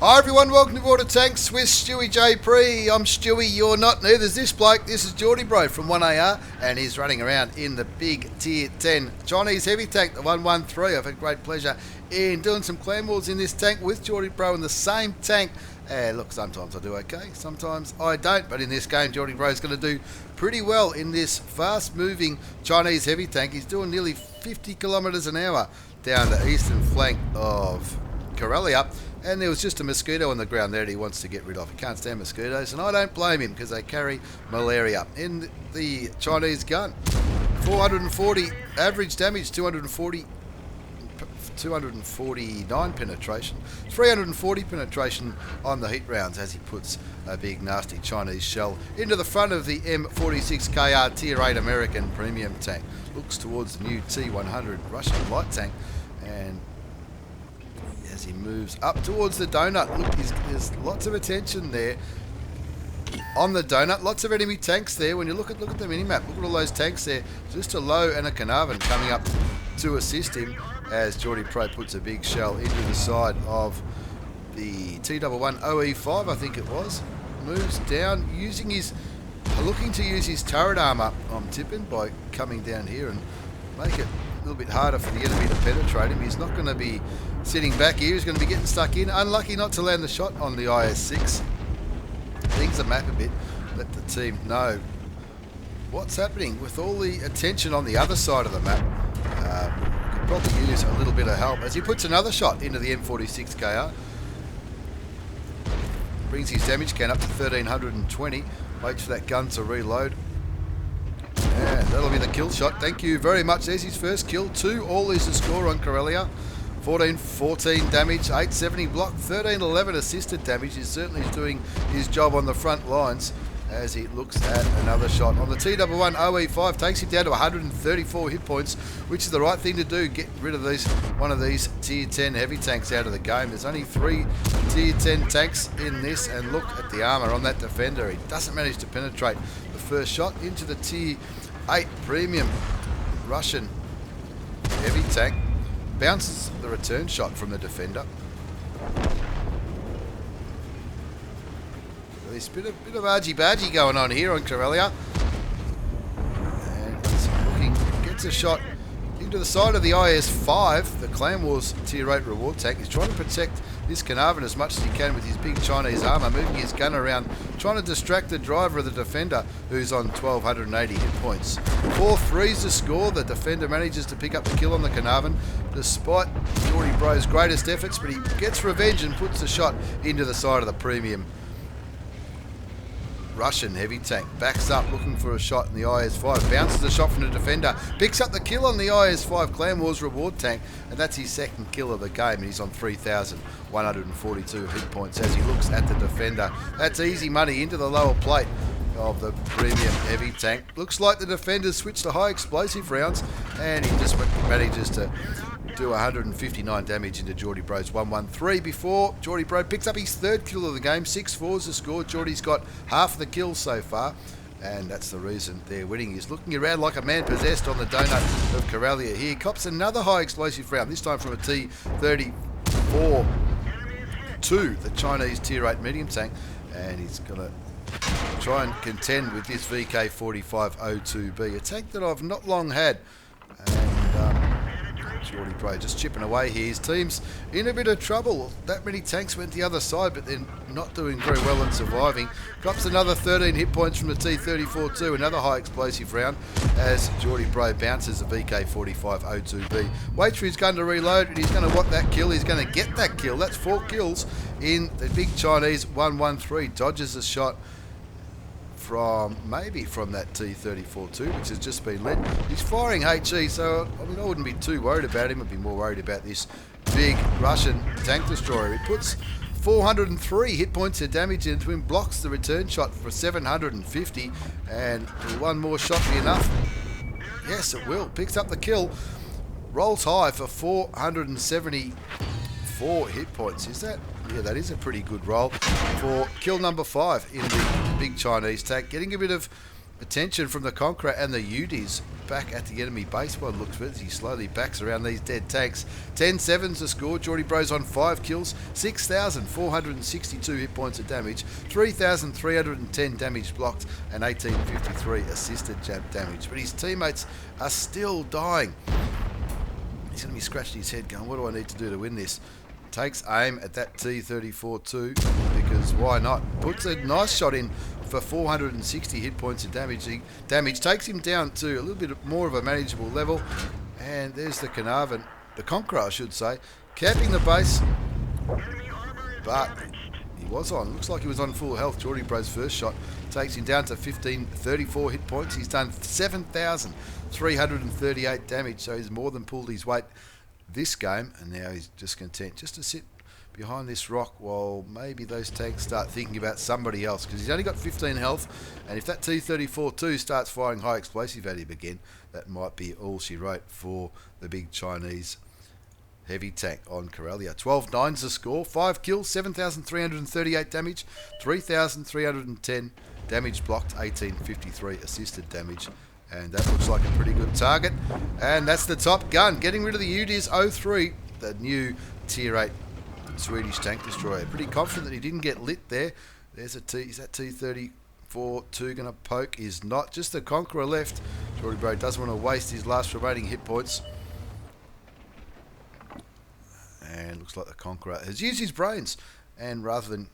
Hi everyone, welcome to Board of Tanks with stewiejp. I'm Stewie, you're not. Neither's this bloke. This is JordyBro from 1AR, and he's running around in the big tier 10 Chinese heavy tank, the 113. I've had great pleasure in doing some clan wars in this tank with JordyBro in the same tank. Look, sometimes I do okay, sometimes I don't, but in this game JordyBro is going to do pretty well in this fast moving Chinese heavy tank. He's doing nearly 50 kilometers an hour down the eastern flank of Karelia. And there was just a mosquito on the ground there that he wants to get rid of. He can't stand mosquitoes, and I don't blame him because they carry malaria. In the Chinese gun, 440 average damage, 249 penetration, 340 penetration on the heat rounds as he puts a big nasty Chinese shell into the front of the M46KR Tier 8 American premium tank. Looks towards the new T100 Russian light tank, and as he moves up towards the donut, look, there's lots of attention there on the donut. Lots of enemy tanks there. When you look at the minimap, look at all those tanks there. Just a low and a Carnarvon coming up to assist him as JordyBro puts a big shell into the side of the T11 OE5, I think it was. Moves down, looking to use his turret armor, I'm tipping, by coming down here and make it a little bit harder for the enemy to penetrate him. He's not going to be sitting back here. He's going to be getting stuck in. Unlucky not to land the shot on the IS-6. Things the map a bit. Let the team know what's happening with all the attention on the other side of the map. Could probably use a little bit of help as he puts another shot into the M46KR. Brings his damage count up to 1320. Waits for that gun to reload. And that'll be the kill shot. Thank you very much. There's his first kill. 2 all is the score on Karelia. 1414 damage, 870 block, 1311 assisted damage. He's certainly doing his job on the front lines as he looks at another shot on the T11 OE5. Takes him down to 134 hit points, which is the right thing to do. Get rid of one of these tier 10 heavy tanks out of the game. There's only 3 tier 10 tanks in this, and look at the armor on that defender. He doesn't manage to penetrate the first shot into the tier 8 premium Russian heavy tank. Bounces the return shot from the defender. There's a bit of argy-bargy going on here on Karelia. And he's looking, gets a shot into the side of the IS-5, the Clan Wars Tier 8 reward tank. He's trying to protect this Carnarvon as much as he can with his big Chinese armor, moving his gun around, trying to distract the driver of the defender, who's on 1280 hit points. 4-3's the score. The defender manages to pick up the kill on the Carnarvon, despite JordyBro's greatest efforts, but he gets revenge and puts a shot into the side of the premium Russian heavy tank. Backs up looking for a shot in the IS-5. Bounces a shot from the defender. Picks up the kill on the IS-5 Clan Wars reward tank. And that's his second kill of the game. And he's on 3,142 hit points as he looks at the defender. That's easy money into the lower plate of the premium heavy tank. Looks like the defenders switched to high explosive rounds. And he just manages to do 159 damage into JordyBro's 113 before JordyBro picks up his third kill of the game. 6-4's the score. Jordy's got half the kills so far, and that's the reason they're winning. He's looking around like a man possessed on the donut of Karelia here. Cops another high explosive round, this time from a T-34-2, the Chinese Tier 8 medium tank, and he's going to try and contend with this VK4502B, a tank that I've not long had. And JordyBro just chipping away here. His team's in a bit of trouble. That many tanks went the other side, but they're not doing very well in surviving. Drops another 13 hit points from the T-34-2, another high explosive round as JordyBro bounces the VK4502B. Waits for his gun to reload, and he's going to want that kill. He's going to get that kill. That's 4 kills in the big Chinese 113. Dodges a shot from that T-34-2, which has just been lit. He's firing HE, so I wouldn't be too worried about him. I'd be more worried about this big Russian tank destroyer. He puts 403 hit points of damage into him, blocks the return shot for 750, and will one more shot be enough? Yes, it will. Picks up the kill, rolls high for 474 hit points. Is that? Yeah, that is a pretty good roll for kill number 5 in the big Chinese tank. Getting a bit of attention from the Conqueror and the UDIs back at the enemy base by the looks of it as he slowly backs around these dead tanks. 10-7's the score. JordyBro's on 5 kills, 6,462 hit points of damage, 3,310 damage blocked, and 1,853 assisted damage. But his teammates are still dying. He's going to be scratching his head going, what do I need to do to win this? Takes aim at that T-34 too, because why not? Puts a nice shot in for 460 hit points of damage. Takes him down to a little bit more of a manageable level. And there's the Carnarvon, the Conqueror I should say, camping the base. But he was on, looks like he was on full health. JordyBro's first shot takes him down to 1,534 hit points. He's done 7,338 damage, so he's more than pulled his weight this game, and now he's just content just to sit behind this rock while maybe those tanks start thinking about somebody else, because he's only got 15 health, and if that T-34 too starts firing high explosive at him again, that might be all she wrote for the big Chinese heavy tank on Corellia. 12-9's the score, 5 kills, 7,338 damage, 3,310 damage blocked, 1,853 assisted damage. And that looks like a pretty good target. And that's the top gun. Getting rid of the UDIS 03, the new Tier 8 Swedish tank destroyer. Pretty confident that he didn't get lit there. There's a T. Is that T-34 2 going to poke? Is not. Just the Conqueror left. JordyBro doesn't want to waste his last remaining hit points. And looks like the Conqueror has used his brains. And rather than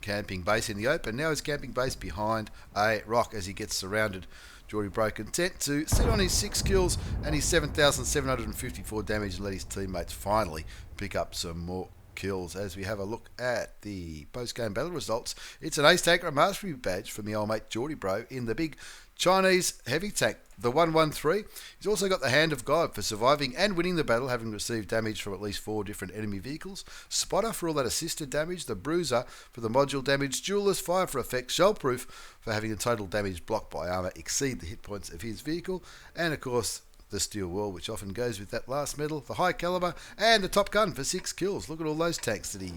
camping base in the open, now he's camping base behind a rock as he gets surrounded. JordyBro content to sit on his 6 kills and his 7,754 damage and let his teammates finally pick up some more kills. As we have a look at the post-game battle results, it's an Ace Tanker Mastery badge from the old mate JordyBro in the big Chinese heavy tank, the 113. He's also got the Hand of God for surviving and winning the battle, having received damage from at least 4 different enemy vehicles. Spotter for all that assisted damage. The Bruiser for the module damage. Duelist Fire for effect. Shellproof for having the total damage blocked by armor exceed the hit points of his vehicle. And of course, the Steel Wall, which often goes with that last medal. The High Caliber and the Top Gun for 6 kills. Look at all those tanks that he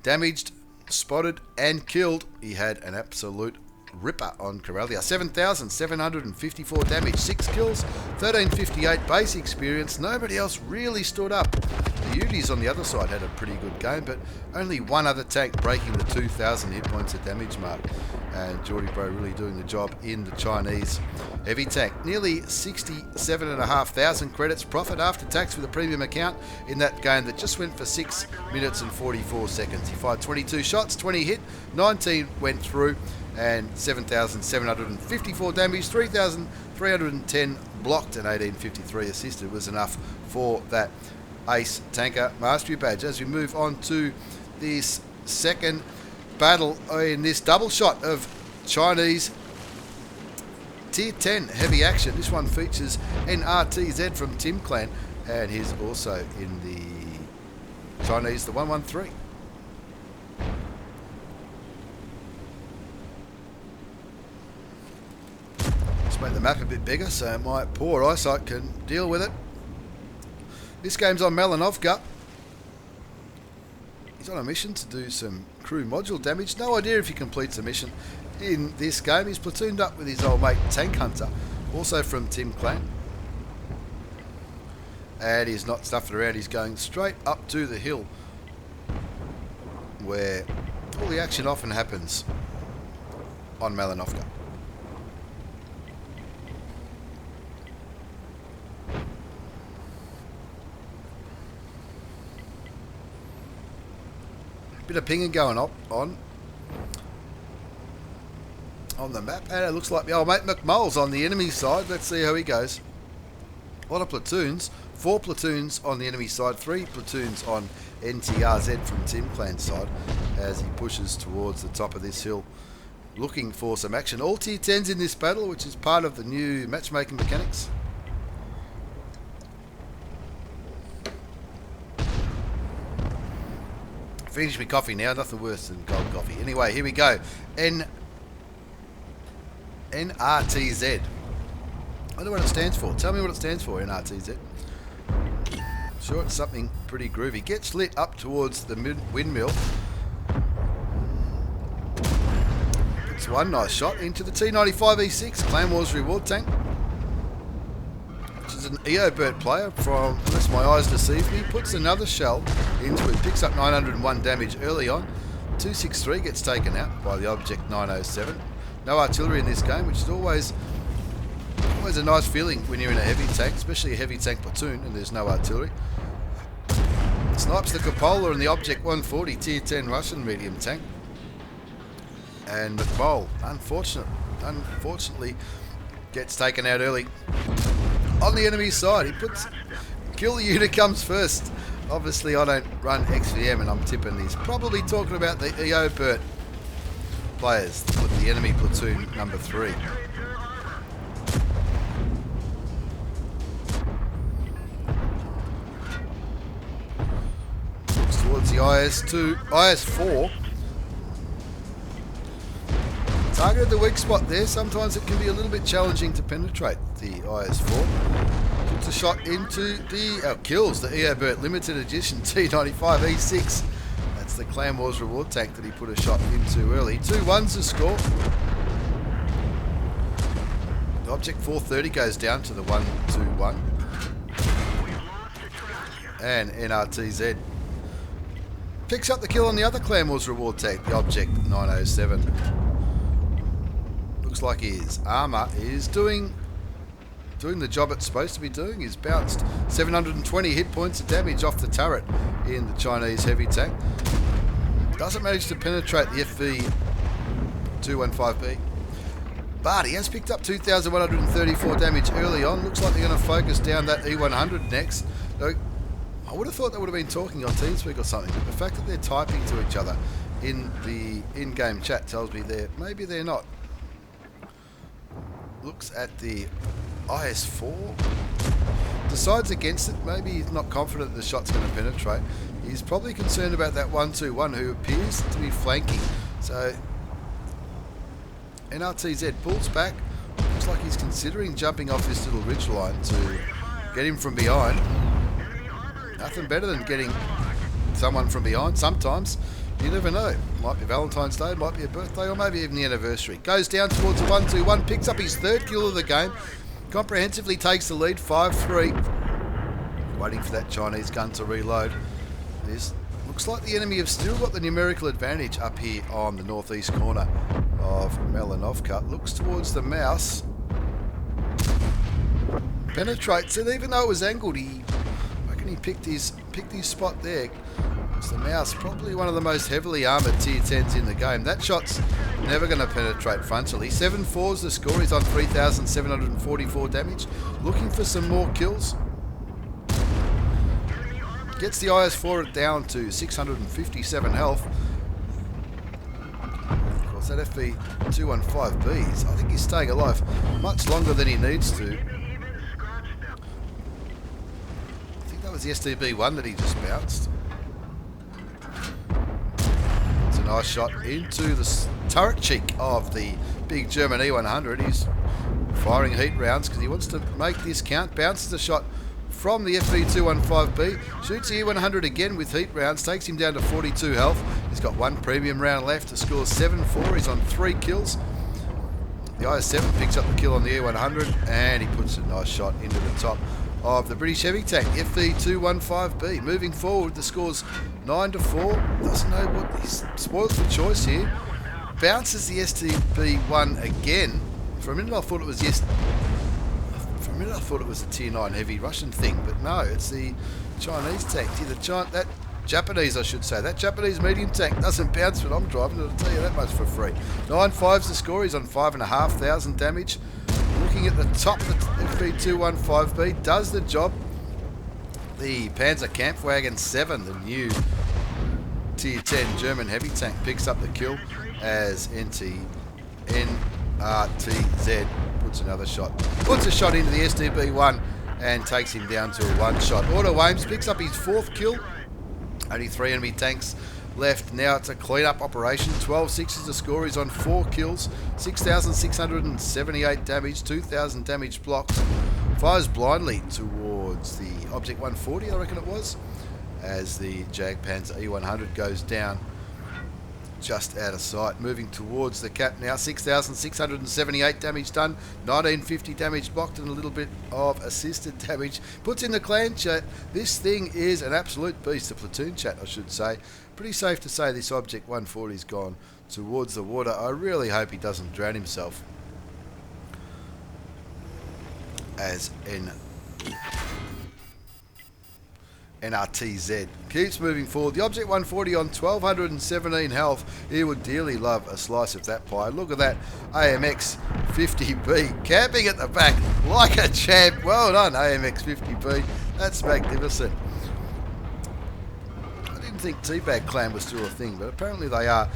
damaged, spotted and killed. He had an absolute ripper on Corellia. 7,754 damage, 6 kills, 1,358 base experience. Nobody else really stood up. The UDIs on the other side had a pretty good game, but only one other tank breaking the 2,000 hit points of damage mark. And JordyBro really doing the job in the Chinese heavy tank. Nearly 67,500 credits profit after tax with a premium account in that game that just went for 6 minutes and 44 seconds. He fired 22 shots, 20 hit, 19 went through, and 7,754 damage, 3,310 blocked, and 1,853 assisted was enough for that Ace Tanker Mastery badge. As we move on to this second battle in this double shot of Chinese Tier 10 heavy action. This one features nrtz from Tim Clan, and he's also in the Chinese, the 113. Make the map a bit bigger so my poor eyesight can deal with it. This game's on Melanovka. He's on a mission to do some crew module damage. No idea if he completes a mission in this game. He's platooned up with his old mate Tank Hunter, also from Tim Clan. And he's not stuffing around, he's going straight up to the hill where all the action often happens on Melanovka. Bit of pinging going on the map, and it looks like the old mate McMull's on the enemy side. Let's see how he goes. A lot of platoons, 4 platoons on the enemy side, 3 platoons on NTRZ from Tim Clan's side as he pushes towards the top of this hill looking for some action. All Tier 10s in this battle, which is part of the new matchmaking mechanics. Finish me coffee now, nothing worse than cold coffee. Anyway, here we go. nrtz. I wonder what it stands for. Tell me what it stands for, nrtz. Sure, it's something pretty groovy. Gets lit up towards the windmill. It's one nice shot into the T95 E6 Clan Wars reward tank, which is an EOBert player from, unless my eyes deceive me, puts another shell into it, picks up 901 damage early on. 263 gets taken out by the Object 907. No artillery in this game, which is always a nice feeling when you're in a heavy tank, especially a heavy tank platoon and there's no artillery. Snipes the Cupola and the Object 140 tier 10 Russian medium tank. And McBowl, unfortunately, gets taken out early. On the enemy side, he puts kill the unit comes first. Obviously, I don't run XVM, and I'm tipping he's probably talking about the EOBert players, the enemy platoon number 3. Looks towards the IS4. Targeted the weak spot there. Sometimes it can be a little bit challenging to penetrate the IS4. Puts a shot into the kills the EOBert limited edition T95 E6. That's the Clan Wars reward tank that he put a shot into early. 2-1's the score. The Object 430 goes down to the 1-2-1. And nrtz picks up the kill on the other Clan Wars reward tank, the Object 907. Looks like his armour is doing the job it's supposed to be doing. He's bounced 720 hit points of damage off the turret in the Chinese heavy tank. Doesn't manage to penetrate the FV215B, but he has picked up 2,134 damage early on. Looks like they're going to focus down that E100 next. Now, I would have thought they would have been talking on TeamSpeak or something, but the fact that they're typing to each other in the in-game chat tells me maybe they're not. Looks at the IS4, decides against it. Maybe he's not confident the shot's going to penetrate. He's probably concerned about that 1-2-1 who appears to be flanking. So nrtz pulls back. Looks like he's considering jumping off this little ridge line to get him from behind. Nothing better than getting someone from behind sometimes. You never know. Might be Valentine's Day, might be a birthday, or maybe even the anniversary. Goes down towards the 1-2-1, picks up his 3rd kill of the game. Comprehensively takes the lead, 5-3. Waiting for that Chinese gun to reload. This looks like the enemy have still got the numerical advantage up here on the northeast corner of Melanovka. Looks towards the mouse. Penetrates it, even though it was angled. I reckon he picked his spot there. It's the mouse, probably one of the most heavily armoured tier 10s in the game. That shot's never going to penetrate frontally. 7-4's the score. He's on 3,744 damage. Looking for some more kills. Gets the IS4 down to 657 health. Of course, that FV215B's, I think he's staying alive much longer than he needs to. I think that was the STB1 that he just bounced. Nice shot into the turret cheek of the big German E100. He's firing heat rounds because he wants to make this count. Bounces the shot from the FV215B. Shoots the E100 again with heat rounds. Takes him down to 42 health. He's got 1 premium round left to score 7-4. He's on 3 kills. The IS7 picks up the kill on the E100 and he puts a nice shot into the top of the British heavy tank, FV215B. Moving forward, the score's 9-4. Doesn't know what he's spoiled for choice here. Bounces the STB1 again. For a minute I thought it was a tier 9 heavy Russian thing, but no, it's the Chinese tank. That Japanese, I should say. That Japanese medium tank doesn't bounce when I'm driving it, I'll tell you that much for free. 9-5's the score. He's on 5,500 damage. Looking at the top of the FV215B, does the job. The Panzer Kampfwagen 7, the new tier 10 German heavy tank, picks up the kill as nrtz puts another shot. Puts a shot into the STB1 and takes him down to a 1-shot. Auto Ames picks up his 4th kill. Only 3 enemy tanks left. Now it's a clean-up operation. 12-6 is the score. He's on 4 kills, 6,678 damage, 2,000 damage blocked. Fires blindly towards the Object 140, I reckon it was, as the Jag Panzer E100 goes down. just out of sight. Moving towards the cap now. 6,678 damage done. 1950 damage blocked and a little bit of assisted damage. Puts in the clan chat. This thing is an absolute beast. The platoon chat, I should say. Pretty safe to say this Object 140's gone towards the water. I really hope he doesn't drown himself. As nrtz keeps moving forward. The Object 140 on 1217 health. He would dearly love a slice of that pie. Look at that AMX 50B camping at the back like a champ. Well done, AMX 50B. That's magnificent. I didn't think Teabag Clan was still a thing, but apparently they are.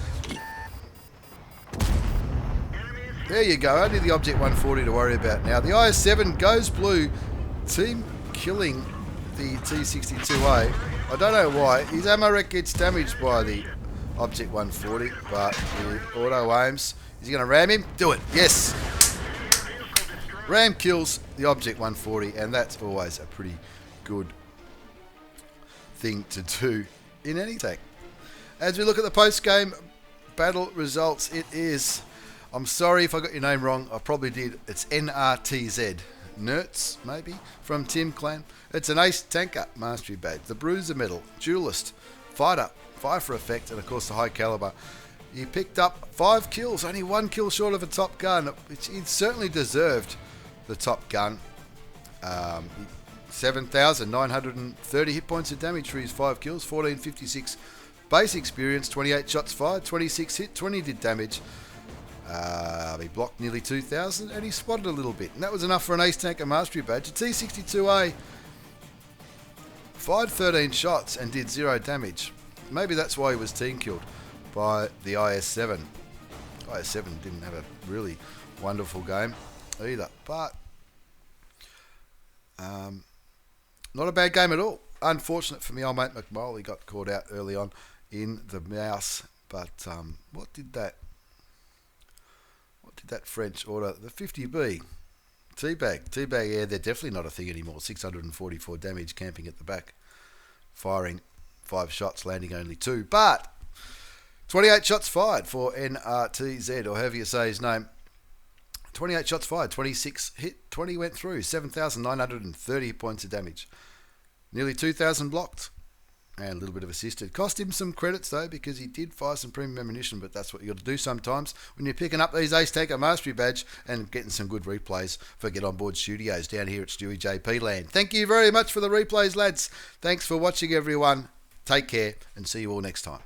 There you go, only the Object 140 to worry about now. The IS-7 goes blue. Team killing the T62A. I don't know why. His ammo rack gets damaged by the Object 140, but the auto aims. Is he going to ram him? Do it. Yes. Ram kills the Object 140, and that's always a pretty good thing to do in any tank. As we look at the post-game battle results, it is... I'm sorry if I got your name wrong. I probably did. It's nrtz. nrtz, maybe, from Tim Clan. It's an ace tanker mastery badge. The bruiser medal, duelist, fighter, fire for effect, and of course the high caliber. He picked up 5 kills, only 1 kill short of a top gun, which he certainly deserved the top gun. 7,930 hit points of damage for his 5 kills, 1456 base experience, 28 shots fired, 26 hit, 20 did damage. He blocked nearly 2,000 and he spotted a little bit, and that was enough for an ace tanker mastery badge. The T62A fired 13 shots and did 0 damage. Maybe that's why he was team killed by the IS-7. IS-7 didn't have a really wonderful game either, but not a bad game at all. Unfortunate for me, old mate McMole, he got caught out early on in the mouse, but what did that French order? The 50B. Teabag, yeah, they're definitely not a thing anymore. 644 damage camping at the back. Firing 5 shots, landing only 2. But 28 shots fired for nrtz, or however you say his name. 28 shots fired, 26 hit, 20 went through. 7,930 points of damage. Nearly 2,000 blocked. And a little bit of assisted. Cost him some credits though, because he did fire some premium ammunition, but that's what you got to do sometimes when you're picking up these Ace Tanker Mastery Badge and getting some good replays for Get On Board Studios down here at StewiejP land. Thank you very much for the replays, lads. Thanks for watching, everyone. Take care and see you all next time.